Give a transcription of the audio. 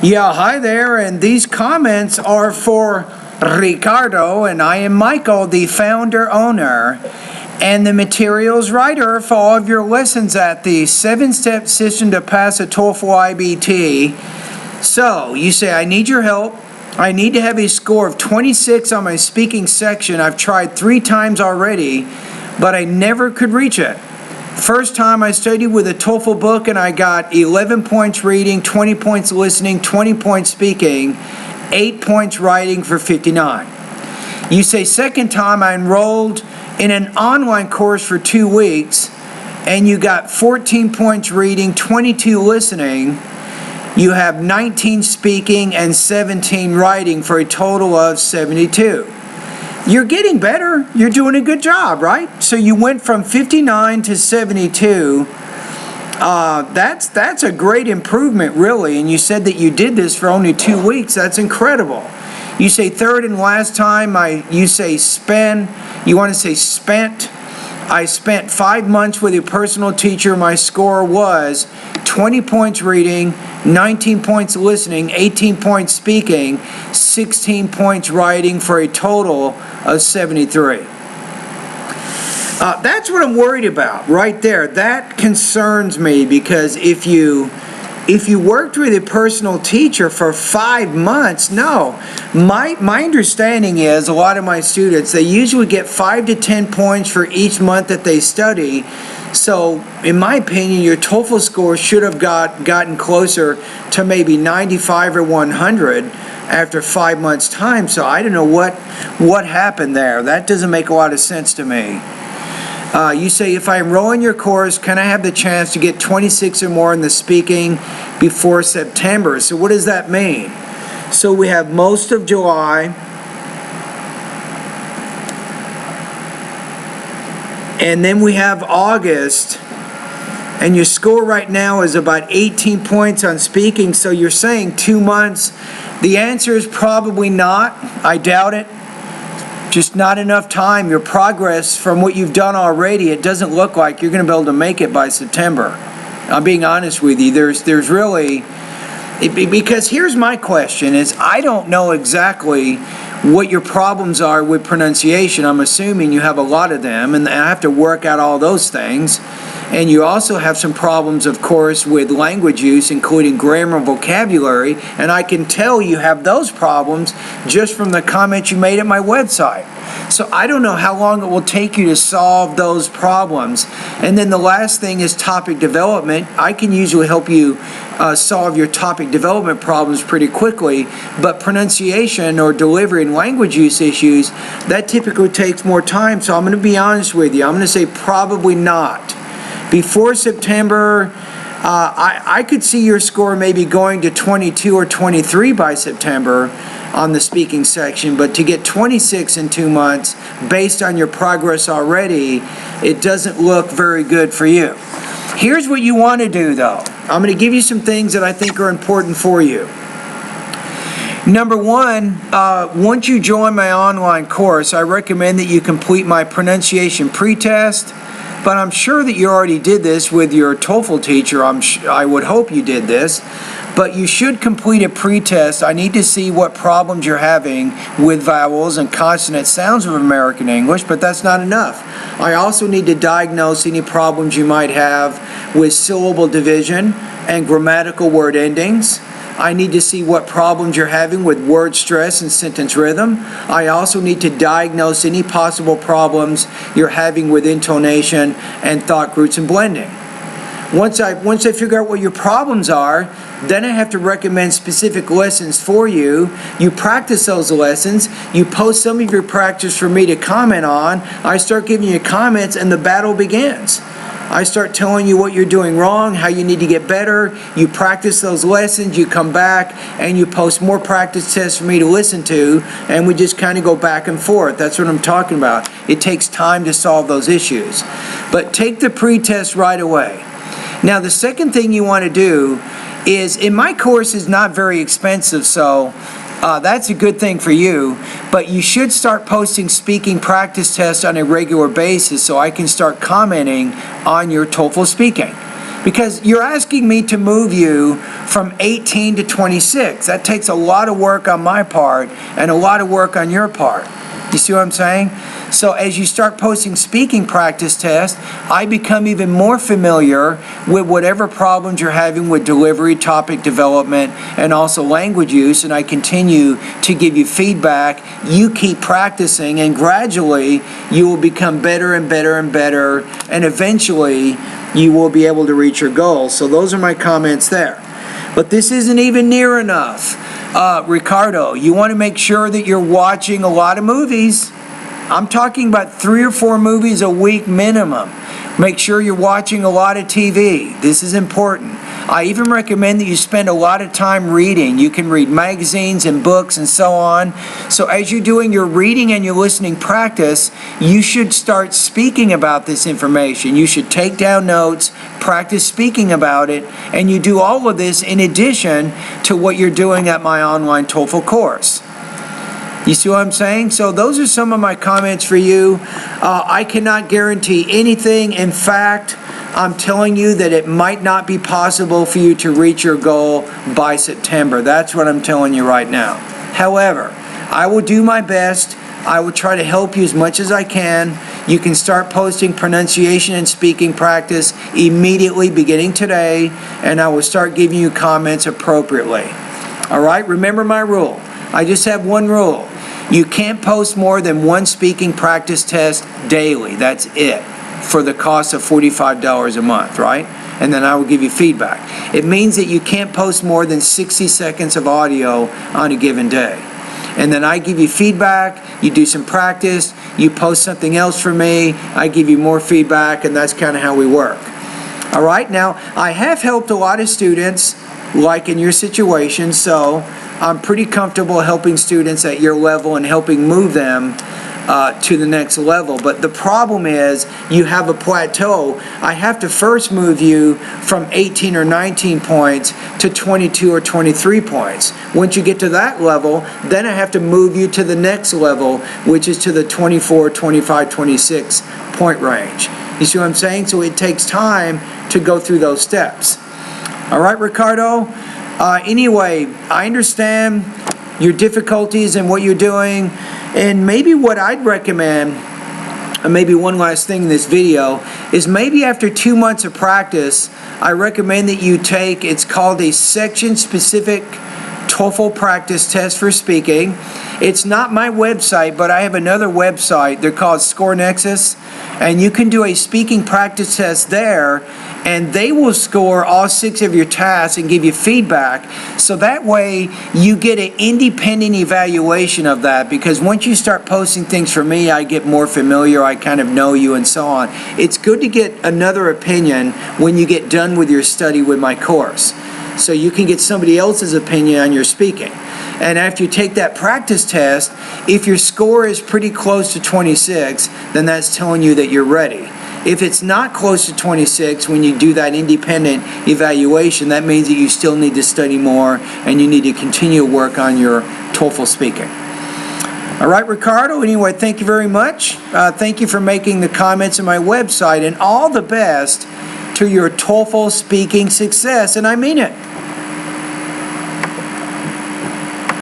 Yeah, hi there, and these comments are for Ricardo, and I am Michael, the founder, owner, and the materials writer for all of your lessons at the 7-step system to pass a TOEFL IBT. So, you say, I need your help. I need to have a score of 26 on my speaking section. I've tried 3 times already, but I never could reach it. First time I studied with a TOEFL book and I got 11 points reading, 20 points listening, 20 points speaking, 8 points writing for 59. You say second time I enrolled in an online course for 2 weeks and you got 14 points reading, 22 listening, you have 19 speaking and 17 writing for a total of 72. You're getting better. You're doing a good job, right? So you went from 59 to 72. That's a great improvement, really. And you said that you did this for only 2 weeks. That's incredible. You say third and last time, you say spend. You want to say spent. I spent 5 months with a personal teacher. My score was 20 points reading, 19 points listening, 18 points speaking, 16 points writing for a total of 73. That's what I'm worried about right there. That concerns me because if you worked with a personal teacher for 5 months, no. My understanding is a lot of my students, they usually get 5 to 10 points for each month that they study. So, in my opinion, your TOEFL score should have gotten closer to maybe 95 or 100 after 5 months' time. So I don't know what happened there. That doesn't make a lot of sense to me. You say, if I enroll in your course, can I have the chance to get 26 or more in the speaking before September? So what does that mean? So we have most of July, and then we have August, and your score right now is about 18 points on speaking, so you're saying 2 months. The answer is probably not. I doubt it. Just not enough time. Your progress from what you've done already, it doesn't look like you're going to be able to make it by September. I'm being honest with you. There's really, because here's my question is I don't know exactly what your problems are with pronunciation. I'm assuming you have a lot of them, and I have to work out all those things. And you also have some problems, of course, with language use, including grammar and vocabulary. And I can tell you have those problems just from the comments you made at my website. So I don't know how long it will take you to solve those problems. And then the last thing is topic development. I can usually help you solve your topic development problems pretty quickly, but pronunciation or delivery and language use issues, that typically takes more time. So I'm going to be honest with you. I'm going to say probably not. Before September, I could see your score maybe going to 22 or 23 by September on the speaking section, but to get 26 in 2 months, based on your progress already, it doesn't look very good for you. Here's what you want to do, though. I'm going to give you some things that I think are important for you. Number one, once you join my online course, I recommend that you complete my pronunciation pretest. But I'm sure that you already did this with your TOEFL teacher. I would hope you did this. But you should complete a pretest. I need to see what problems you're having with vowels and consonant sounds of American English, but that's not enough. I also need to diagnose any problems you might have with syllable division and grammatical word endings. I need to see what problems you're having with word stress and sentence rhythm. I also need to diagnose any possible problems you're having with intonation and thought groups and blending. Once I figure out what your problems are, then I have to recommend specific lessons for you. You practice those lessons. You post some of your practice for me to comment on. I start giving you comments and the battle begins. I start telling you what you're doing wrong, how you need to get better. You practice those lessons, you come back, and you post more practice tests for me to listen to, and we just kind of go back and forth. That's what I'm talking about. It takes time to solve those issues. But take the pretest right away. Now, the second thing you want to do is, in my course is not very expensive, so that's a good thing for you, but you should start posting speaking practice tests on a regular basis so I can start commenting on your TOEFL speaking. Because you're asking me to move you from 18 to 26. That takes a lot of work on my part and a lot of work on your part. You see what I'm saying? So as you start posting speaking practice tests, I become even more familiar with whatever problems you're having with delivery, topic development, and also language use, and I continue to give you feedback. You keep practicing, and gradually you will become better and better and better, and eventually you will be able to reach your goals. So those are my comments there. But this isn't even near enough. Ricardo, you want to make sure that you're watching a lot of movies. I'm talking about 3 or 4 movies a week minimum. Make sure you're watching a lot of TV. This is important. I even recommend that you spend a lot of time reading. You can read magazines and books and so on. So as you're doing your reading and your listening practice, you should start speaking about this information. You should take down notes, practice speaking about it, and you do all of this in addition to what you're doing at my online TOEFL course. You see what I'm saying? So those are some of my comments for you. I cannot guarantee anything. In fact, I'm telling you that it might not be possible for you to reach your goal by September. That's what I'm telling you right now. However, I will do my best. I will try to help you as much as I can. You can start posting pronunciation and speaking practice immediately beginning today, and I will start giving you comments appropriately. All right? Remember my rule. I just have one rule. You can't post more than 1 speaking practice test daily. That's it, for the cost of $45 a month, right? And then I will give you feedback. It means that you can't post more than 60 seconds of audio on a given day. And then I give you feedback, you do some practice, you post something else for me, I give you more feedback, and that's kind of how we work. All right, now I have helped a lot of students, like in your situation, so I'm pretty comfortable helping students at your level and helping move them to the next level. But the problem is you have a plateau. I have to first move you from 18 or 19 points to 22 or 23 points. Once you get to that level, then I have to move you to the next level, which is to the 24, 25, 26 point range. You see what I'm saying? So it takes time to go through those steps. All right, Ricardo? Anyway, I understand your difficulties and what you're doing, and maybe what I'd recommend, and maybe one last thing in this video, is maybe after 2 months of practice, I recommend that you take, it's called a section-specific TOEFL practice test for speaking. It's not my website, but I have another website. They're called ScoreNexus, and you can do a speaking practice test there, and they will score all 6 of your tasks and give you feedback. So that way you get an independent evaluation of that, because once you start posting things for me, I get more familiar, I kind of know you and so on. It's good to get another opinion when you get done with your study with my course. So you can get somebody else's opinion on your speaking. And after you take that practice test, if your score is pretty close to 26, then that's telling you that you're ready. If it's not close to 26 when you do that independent evaluation, that means that you still need to study more and you need to continue to work on your TOEFL speaking. All right, Ricardo, anyway, thank you very much. Thank you for making the comments on my website, and all the best to your TOEFL speaking success, and I mean it.